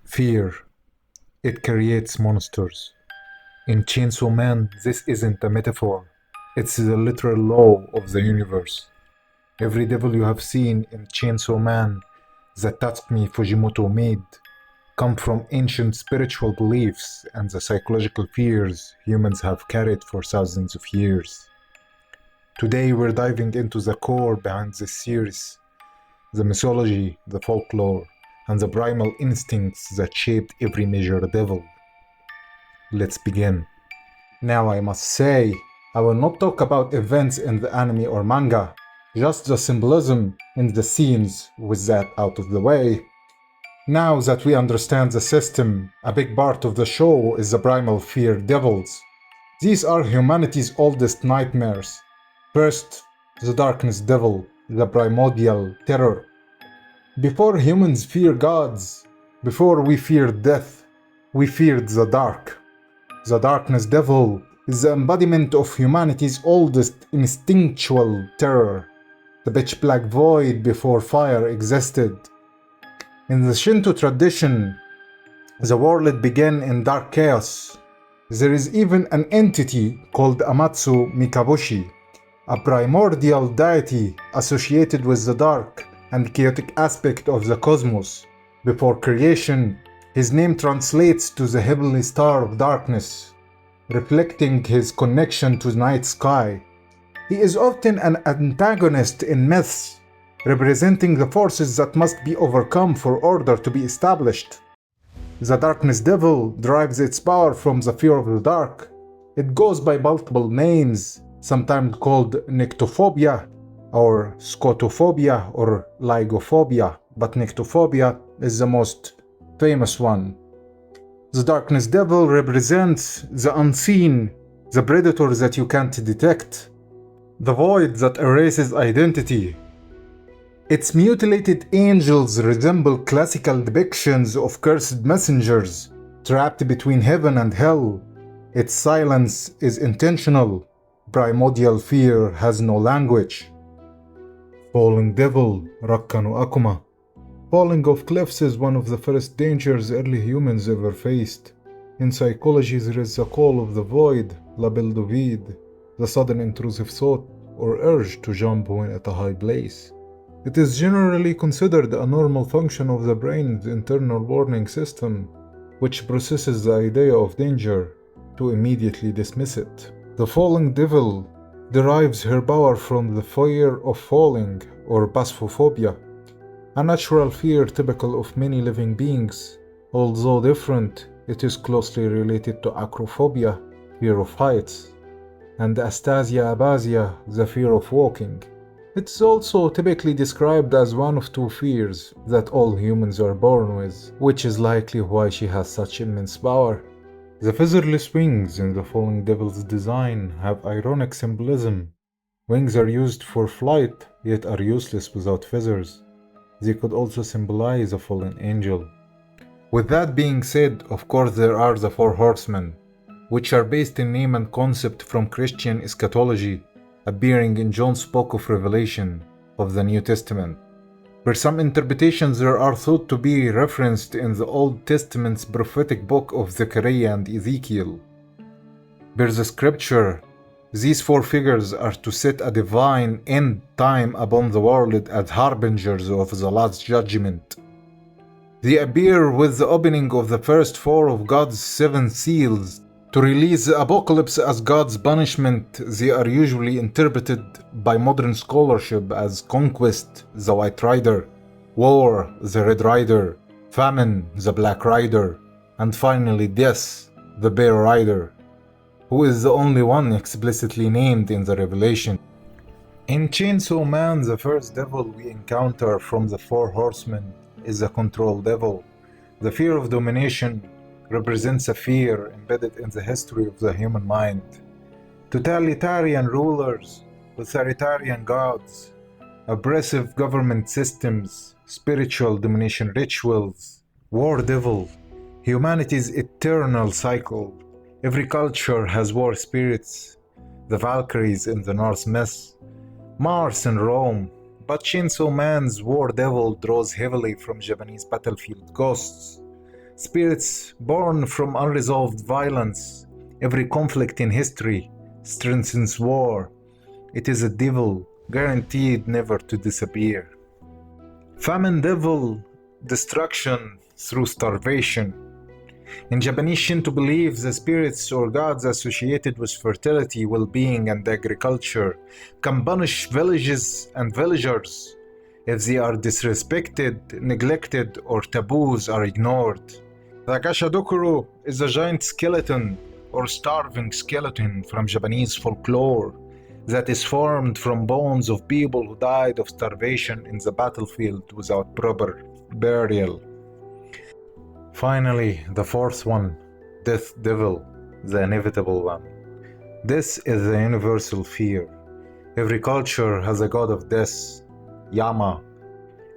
Fear. It creates monsters. In Chainsaw Man, this isn't a metaphor. It's the literal law of the universe. Every devil you have seen in Chainsaw Man that Tatsumi Fujimoto made come from ancient spiritual beliefs and the psychological fears humans have carried for thousands of years. Today we're diving into the core behind this series, the mythology, the folklore, and the primal instincts that shaped every major devil. Let's begin. Now I must say, I will not talk about events in the anime or manga, just the symbolism in the scenes. With that out of the way, now that we understand the system, a big part of the show is the primal fear devils. These are humanity's oldest nightmares. First, the darkness devil, the primordial terror. Before humans fear gods, before we feared death, we feared the dark. The darkness devil is the embodiment of humanity's oldest instinctual terror, the pitch black void before fire existed. In the Shinto tradition, the world began in dark chaos. There is even an entity called Amatsu Mikaboshi, a primordial deity associated with the dark and chaotic aspect of the cosmos. Before creation, his name translates to the heavenly star of darkness, reflecting his connection to the night sky. He is often an antagonist in myths, representing the forces that must be overcome for order to be established. The darkness devil derives its power from the fear of the dark. It goes by multiple names, sometimes called nyctophobia, or scotophobia, or lygophobia, but nyctophobia is the most famous one. The darkness devil represents the unseen, the predator that you can't detect, the void that erases identity. Its mutilated angels resemble classical depictions of cursed messengers trapped between heaven and hell. Its silence is intentional. Primordial fear has no language. Falling devil, Rakka no Akuma. Falling off cliffs is one of the first dangers early humans ever faced. In psychology, there is the call of the void, la belle du vide, the sudden intrusive thought or urge to jump when at a high place. It is generally considered a normal function of the brain's internal warning system, which processes the idea of danger to immediately dismiss it. The falling devil derives her power from the fear of falling, or bassophobia, a natural fear typical of many living beings. Although different, it is closely related to acrophobia, fear of heights, and astasia abasia, the fear of walking. It's also typically described as one of two fears that all humans are born with, which is likely why she has such immense power. The featherless wings in the falling devil's design have ironic symbolism. Wings are used for flight, yet are useless without feathers. They could also symbolize a fallen angel. With that being said, of course there are the four horsemen, which are based in name and concept from Christian eschatology, appearing in John's Book of Revelation of the New Testament. Per some interpretations, they are thought to be referenced in the Old Testament's prophetic book of Zechariah and Ezekiel. Per the scripture, these four figures are to set a divine end time upon the world as harbingers of the last judgment. They appear with the opening of the first four of God's seven seals. To release the apocalypse as God's punishment, they are usually interpreted by modern scholarship as conquest, the White Rider, war, the Red Rider, famine, the Black Rider, and finally death, the Bear Rider, who is the only one explicitly named in the Revelation. In Chainsaw Man, the first devil we encounter from the four horsemen is the control devil. The fear of domination represents a fear embedded in the history of the human mind. Totalitarian rulers, authoritarian gods, oppressive government systems, spiritual domination rituals, war devil, humanity's eternal cycle. Every culture has war spirits, the Valkyries in the Norse myths, Mars in Rome, but Chainsaw Man's war devil draws heavily from Japanese battlefield ghosts. Spirits born from unresolved violence. Every conflict in history strengthens war. It is a devil, guaranteed never to disappear. Famine devil, destruction through starvation. In Japanese Shinto belief, the spirits or gods associated with fertility, well-being, and agriculture can punish villages and villagers if they are disrespected, neglected, or taboos are ignored. The Kashadokuro is a giant skeleton or starving skeleton from Japanese folklore that is formed from bones of people who died of starvation in the battlefield without proper burial. Finally, the fourth one, Death Devil, the inevitable one. This is the universal fear. Every culture has a god of death, Yama,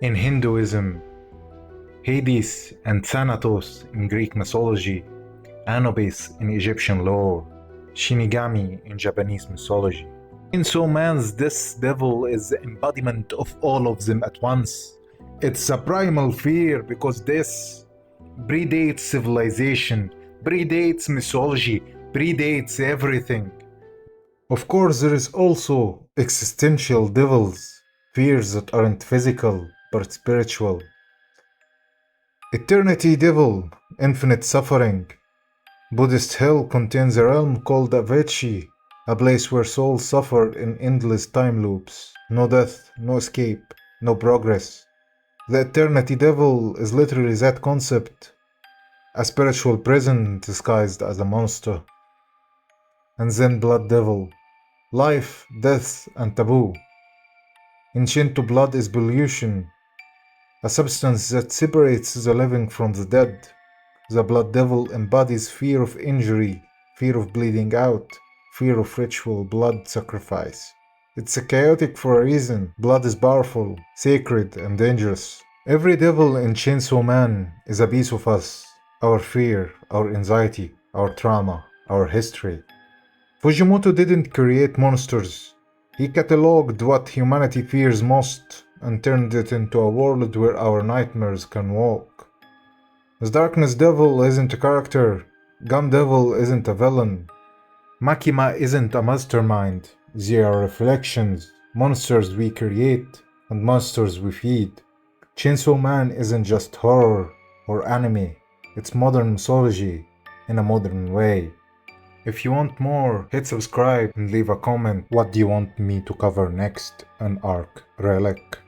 in Hinduism, Hades and Thanatos in Greek mythology, Anubis in Egyptian lore, Shinigami in Japanese mythology. Chainsaw Man's Death Devil is the embodiment of all of them at once. It's a primal fear because this predates civilization, predates mythology, predates everything. Of course, there is also existential devils, fears that aren't physical but spiritual. Eternity Devil, infinite suffering. Buddhist hell contains a realm called Avechi, a place where souls suffer in endless time loops. No death, no escape, no progress. The Eternity Devil is literally that concept, a spiritual prison disguised as a monster. And then Blood Devil, life, death, and taboo. In Shinto, blood is pollution, a substance that separates the living from the dead. The Blood Devil embodies fear of injury, fear of bleeding out, fear of ritual blood sacrifice. It's a chaotic for a reason. Blood is powerful, sacred, and dangerous. Every devil in Chainsaw Man is a piece of us, our fear, our anxiety, our trauma, our history. Fujimoto didn't create monsters. He catalogued what humanity fears most and turned it into a world where our nightmares can walk. The Darkness Devil isn't a character. Gun Devil isn't a villain. Makima isn't a mastermind. They are reflections, monsters we create and monsters we feed. Chainsaw Man isn't just horror or anime. It's modern mythology in a modern way. If you want more, hit subscribe and leave a comment. What do you want me to cover next on Arc Relic?